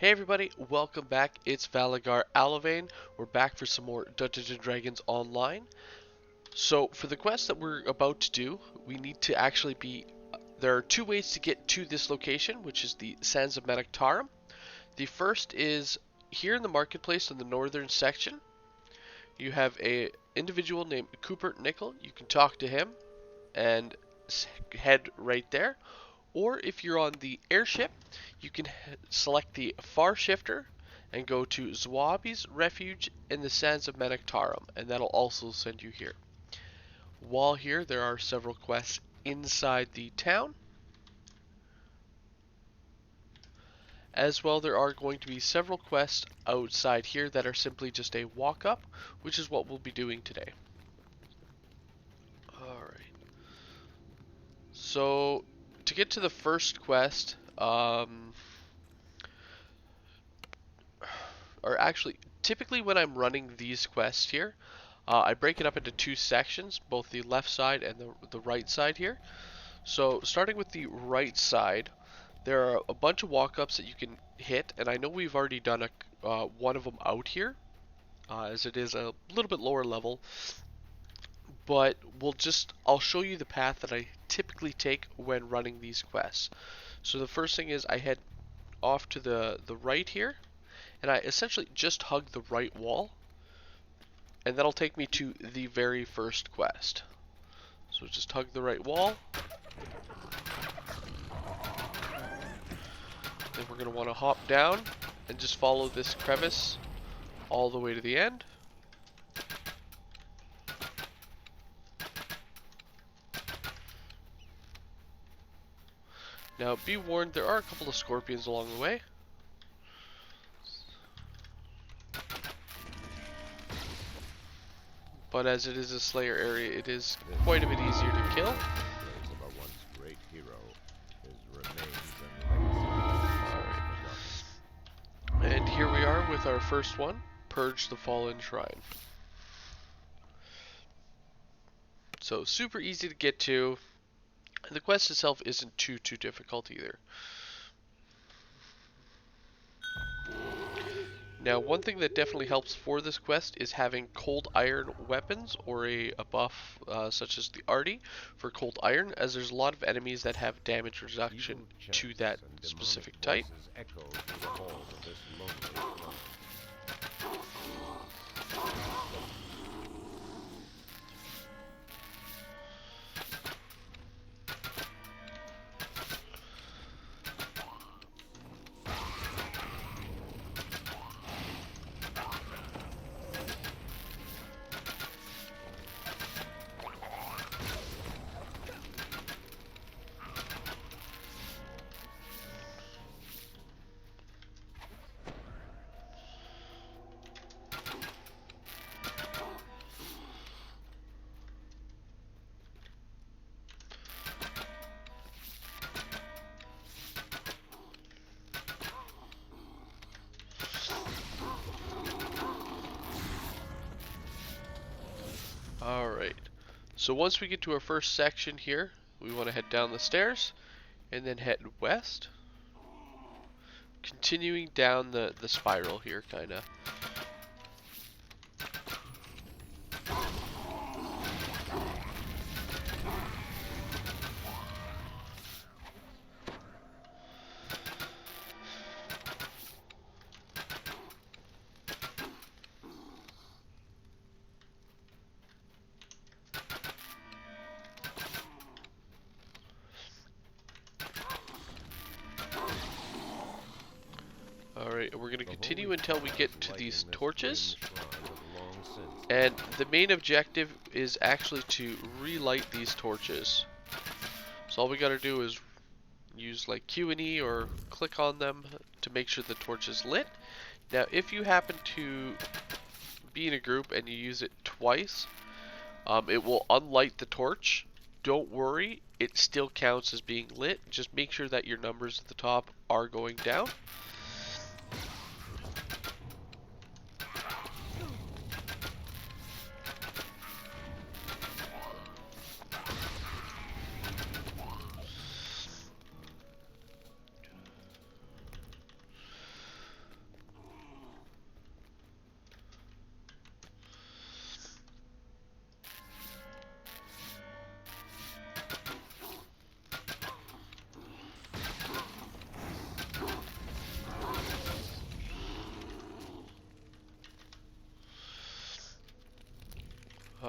Hey everybody, welcome back. It's Valagar Aloevain. We're back for some more Dungeons & Dragons Online. So for the quest that we're about to do, we need to actually be... There are two ways to get to this location, which is the Sands of Manactarum. The first is here in the marketplace in the northern section. You have a individual named Cooper Nickel. You can talk to him and head right there. Or if you're on the airship, you can select the Far Shifter and go to Zwabi's Refuge in the Sands of Manactarum, and that'll also send you here. While here, there are several quests inside the town. As well, there are going to be several quests outside here that are simply just a walk up, which is what we'll be doing today. Alright. So, to get to the first quest, or actually, typically when I'm running these quests here, I break it up into two sections, both the left side and the right side here. So starting with the right side, there are a bunch of walk-ups that you can hit, and I know we've already done one of them out here, as it is a little bit lower level. But I'll show you the path that I typically take when running these quests. So the first thing is I head off to the right here, and I essentially just hug the right wall, and that'll take me to the very first quest. So just hug the right wall. Then we're going to want to hop down and just follow this crevice all the way to the end. Now be warned, there are a couple of scorpions along the way. But as it is a Slayer area, it is quite a bit easier to kill. And here we are with our first one, Purge the Fallen Shrine. So super easy to get to. The quest itself isn't too difficult either. Now, one thing that definitely helps for this quest is having cold iron weapons or a buff such as the Arty for cold iron, as there's a lot of enemies that have damage reduction to that specific type. Alright, so once we get to our first section here, we want to head down the stairs and then head west, continuing down the spiral here, kinda. Alright, we're going to continue until we get to these torches. And the main objective is actually to relight these torches. So all we gotta do is use like Q and E or click on them to make sure the torch is lit. Now if you happen to be in a group and you use it twice, it will unlight the torch. Don't worry, it still counts as being lit. Just make sure that your numbers at the top are going down.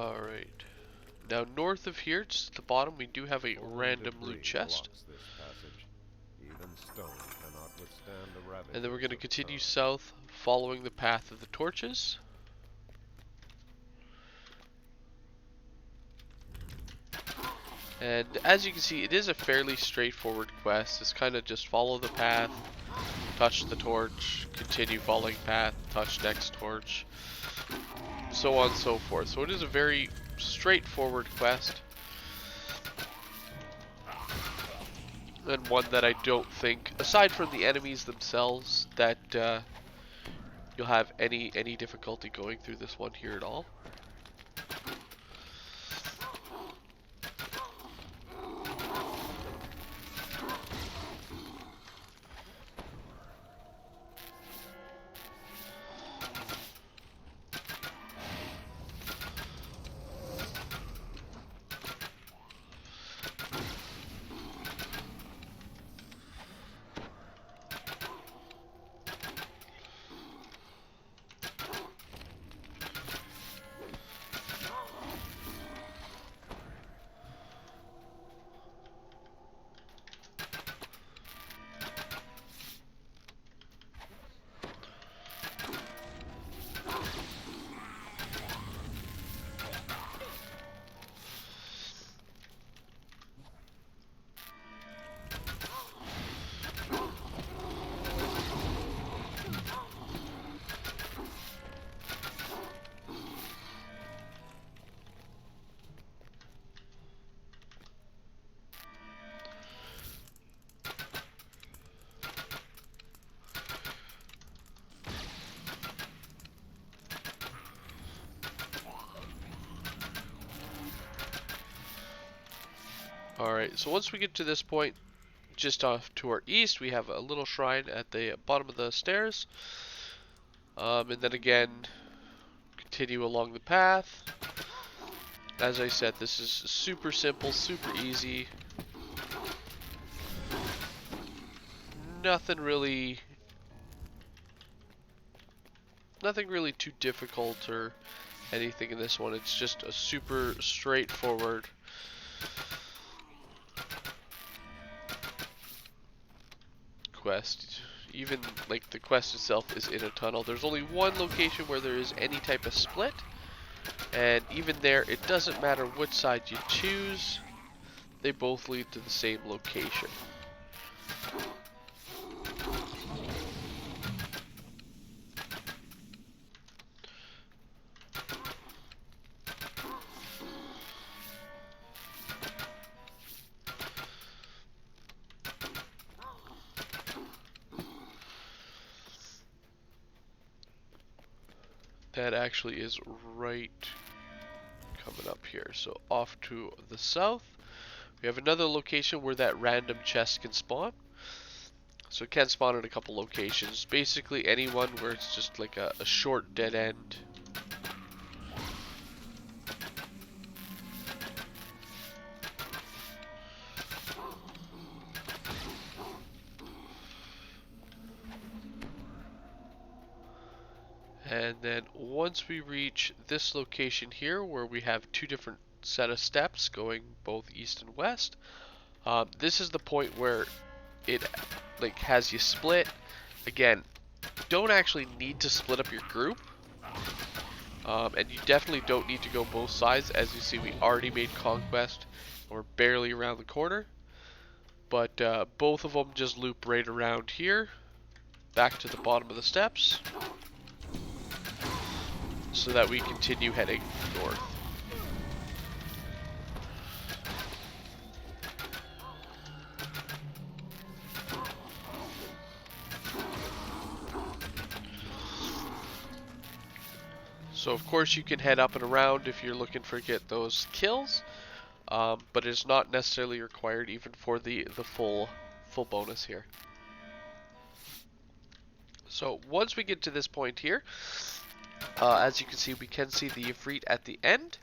Alright. Now north of here, just at the bottom, we do have a random loot chest. And then we're going to continue south, following the path of the torches. And as you can see, it is a fairly straightforward quest. It's kind of just follow the path, touch the torch, continue following path, touch next torch, so on and so forth. So it is a very straightforward quest. And one that I don't think, aside from the enemies themselves, that you'll have any difficulty going through this one here at all. Alright, so once we get to this point, just off to our east, we have a little shrine at the bottom of the stairs. And then again, continue along the path. As I said, this is super simple, super easy. Nothing really too difficult or anything in this one. It's just a super straightforward quest. Even like the quest itself is in a tunnel. There's only one location where there is any type of split, and even there it doesn't matter which side you choose, they both lead to the same location. That actually is right coming up here. So off to the south, we have another location where that random chest can spawn. So it can spawn at a couple locations. Basically anyone where it's just like a short dead end. And then once we reach this location here where we have two different set of steps going both east and west, this is the point where it like has you split. Again, don't actually need to split up your group, and you definitely don't need to go both sides. As you see, we already made conquest and we're barely around the corner, but both of them just loop right around here back to the bottom of the steps, so that we continue heading north. So of course you can head up and around if you're looking for get those kills, but it's not necessarily required even for the full bonus here. So once we get to this point here, as you can see, we can see the Ifrit at the end.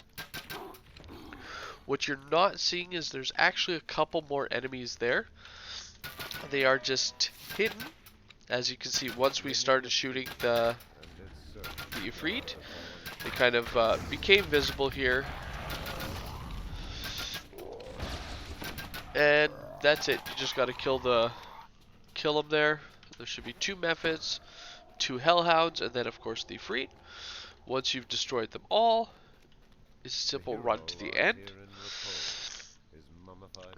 What you're not seeing is there's actually a couple more enemies there. They are just hidden. As you can see, once we started shooting the Ifrit, They kind of became visible here. And that's it. You just got to kill them there. There should be 2 methods, 2 hellhounds, and then of course the Ifrit. Once you've destroyed them all, it's a simple run to the end.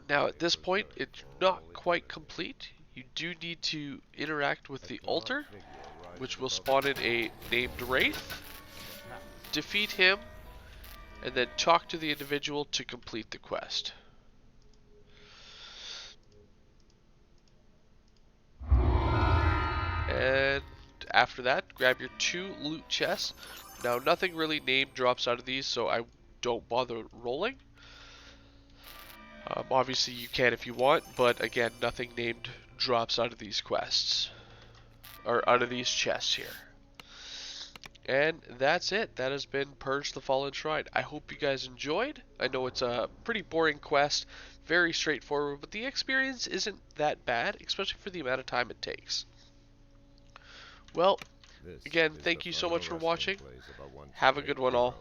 Now at this point, it's not quite complete. You do need to interact with the altar, which will spawn in a named Wraith. Defeat him, and then talk to the individual to complete the quest. And after that, grab your 2 loot chests. Now nothing really named drops out of these, so I don't bother rolling. Obviously you can if you want, but again, nothing named drops out of these quests. Or out of these chests here. And that's it. That has been Purge the Fallen Shrine. I hope you guys enjoyed. I know it's a pretty boring quest, very straightforward, but the experience isn't that bad, especially for the amount of time it takes. Well, again, thank you so much for watching. Have a good one all.